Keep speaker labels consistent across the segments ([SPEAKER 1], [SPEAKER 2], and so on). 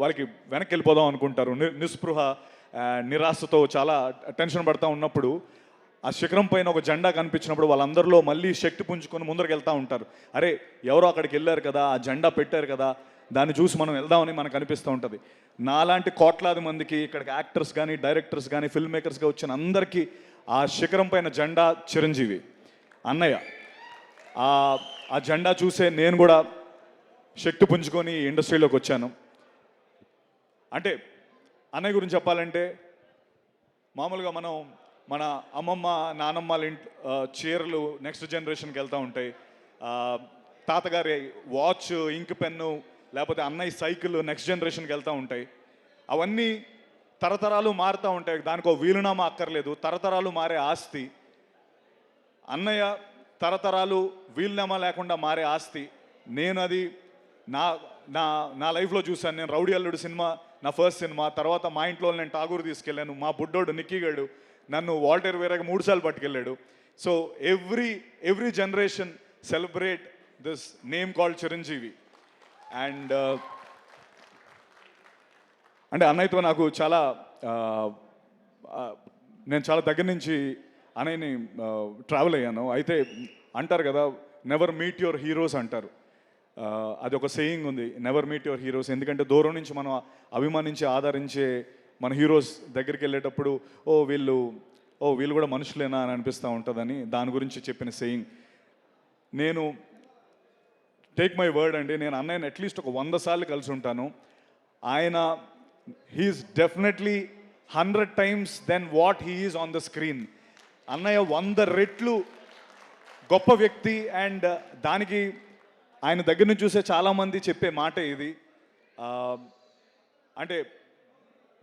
[SPEAKER 1] వాళ్ళకి వెనక్కి వెళ్ళిపోదాం అనుకుంటారు, నిస్పృహ నిరాశతో చాలా టెన్షన్ పడుతూ ఉన్నప్పుడు ఆ శిఖరం పైన ఒక జెండా కనిపించినప్పుడు వాళ్ళందరిలో మళ్ళీ శక్తి పుంజుకొని ముందరికి వెళ్తూ ఉంటారు. అరే ఎవరో అక్కడికి వెళ్ళారు కదా, ఆ జెండా పెట్టారు కదా, దాన్ని చూసి మనం వెళ్దామని మనకు అనిపిస్తూ ఉంటుంది. నాలాంటి కోట్లాది మందికి ఇక్కడికి యాక్టర్స్ కానీ, డైరెక్టర్స్ కానీ, ఫిల్మ్ మేకర్స్గా వచ్చిన అందరికీ ఆ శిఖరం పైన జెండా చిరంజీవి అన్నయ్య. ఆ జెండా చూసే నేను కూడా శక్తి పుంజుకొని ఇండస్ట్రీలోకి వచ్చాను. అంటే అన్నయ్య గురించి చెప్పాలంటే మామూలుగా మనం మన అమ్మమ్మ నానమ్మల చీరలు నెక్స్ట్ జనరేషన్కి వెళ్తూ ఉంటాయి, తాతగారి వాచ్ ఇంక్ పెన్ను లేకపోతే అన్నయ్య సైకిల్ నెక్స్ట్ జనరేషన్కి వెళ్తూ ఉంటాయి. అవన్నీ తరతరాలు మారుతూ ఉంటాయి, దానికి ఒక వీలునామా అక్కర్లేదు, తరతరాలు మారే ఆస్తి. అన్నయ్య తరతరాలు వీలునామా లేకుండా మారే ఆస్తి. నేను అది నా నా నా లైఫ్లో చూశాను. నేను రౌడీ అల్లుడు సినిమా నా ఫస్ట్ సినిమా, తర్వాత మా ఇంట్లో నేను ఠాగూర్ తీసుకెళ్ళాను, మా బుడ్డోడు నిక్కీగాడు నన్ను వాల్టర్ వేరేగా 3 సార్లు పట్టుకెళ్ళాడు. So every generation celebrate this name called Chiranjeevi. And అంటే అన్నయ్యతో నాకు చాలా నేను చాలా దగ్గర నుంచి అన్నయ్యని ట్రావెల్ అయ్యాను. అయితే అంటారు కదా, నెవర్ మీట్ యువర్ హీరోస్ అంటారు. అది ఒక సేయింగ్ ఉంది, నెవర్ మీట్ యువర్ హీరోస్. ఎందుకంటే దూరం నుంచి మనం అభిమానించి ఆదరించే మన హీరోస్ దగ్గరికి వెళ్ళేటప్పుడు వీళ్ళు కూడా మనుషులేనా అని అనిపిస్తూ ఉంటుందని దాని గురించి చెప్పిన సేయింగ్. నేను టేక్ మై వర్డ్ అండి, నేను అన్నయ్యని అట్లీస్ట్ ఒక 100 సార్లు కలిసి ఉంటాను. ఆయన he's definitely 100 times then what he is on the screen. అన్నయ్య 100 రెట్లు గొప్ప వ్యక్తి. అండ్ దానికి ఆయన దగ్గర నుంచి చూసే చాలామంది చెప్పే మాట ఇది. అంటే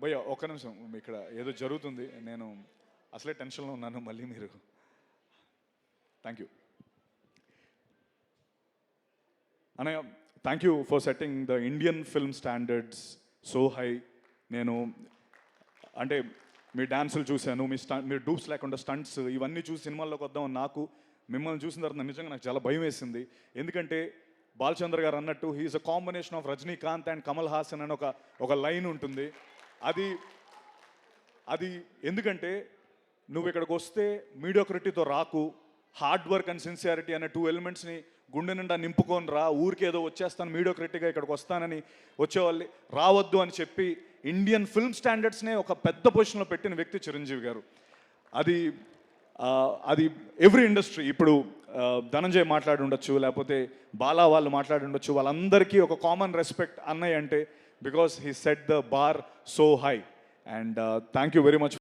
[SPEAKER 1] భయ్య ఒక్క నిమిషం, ఇక్కడ ఏదో జరుగుతుంది, నేను అసలే టెన్షన్లో ఉన్నాను, మళ్ళీ మీరు థ్యాంక్ యూ అన్నయ్య. Thank you for setting the Indian film standards so high. నేను అంటే మీ డాన్సులు చూశాను, మీరు డూప్స్ లేకుండా స్టంట్స్ ఇవన్నీ చూసి సినిమాల్లోకి వద్దాం. నాకు మిమ్మల్ని చూసిన తర్వాత నిజంగా నాకు చాలా భయం వేసింది. ఎందుకంటే బాలచంద్ర గారు అన్నట్టు he's a combination of Rajinikanth and Kamal Haasan అని ఒక లైన్ ఉంటుంది. అది ఎందుకంటే నువ్వు ఇక్కడికి వస్తే మీడియోక్రిటీతో రాకు, హార్డ్ వర్క్ అండ్ సిన్సియారిటీ అనే 2 ఎలిమెంట్స్ని గుండె నిండా నింపుకొని రా. ఊరికేదో వచ్చేస్తాను మీడియోక్రిటీగా ఇక్కడికి వస్తానని వచ్చేవాళ్ళు రావద్దు అని చెప్పి ఇండియన్ ఫిల్మ్ స్టాండర్డ్స్నే ఒక పెద్ద పొజిషన్లో పెట్టిన వ్యక్తి చిరంజీవి గారు. అది ఎవ్రీ ఇండస్ట్రీ, ఇప్పుడు ధనంజయ్ మాట్లాడి ఉండొచ్చు, లేకపోతే బాలా వాళ్ళు మాట్లాడి ఉండొచ్చు, వాళ్ళందరికీ ఒక కామన్ రెస్పెక్ట్ అన్నయ్య అంటే, because he set the bar so high. And thank you very much.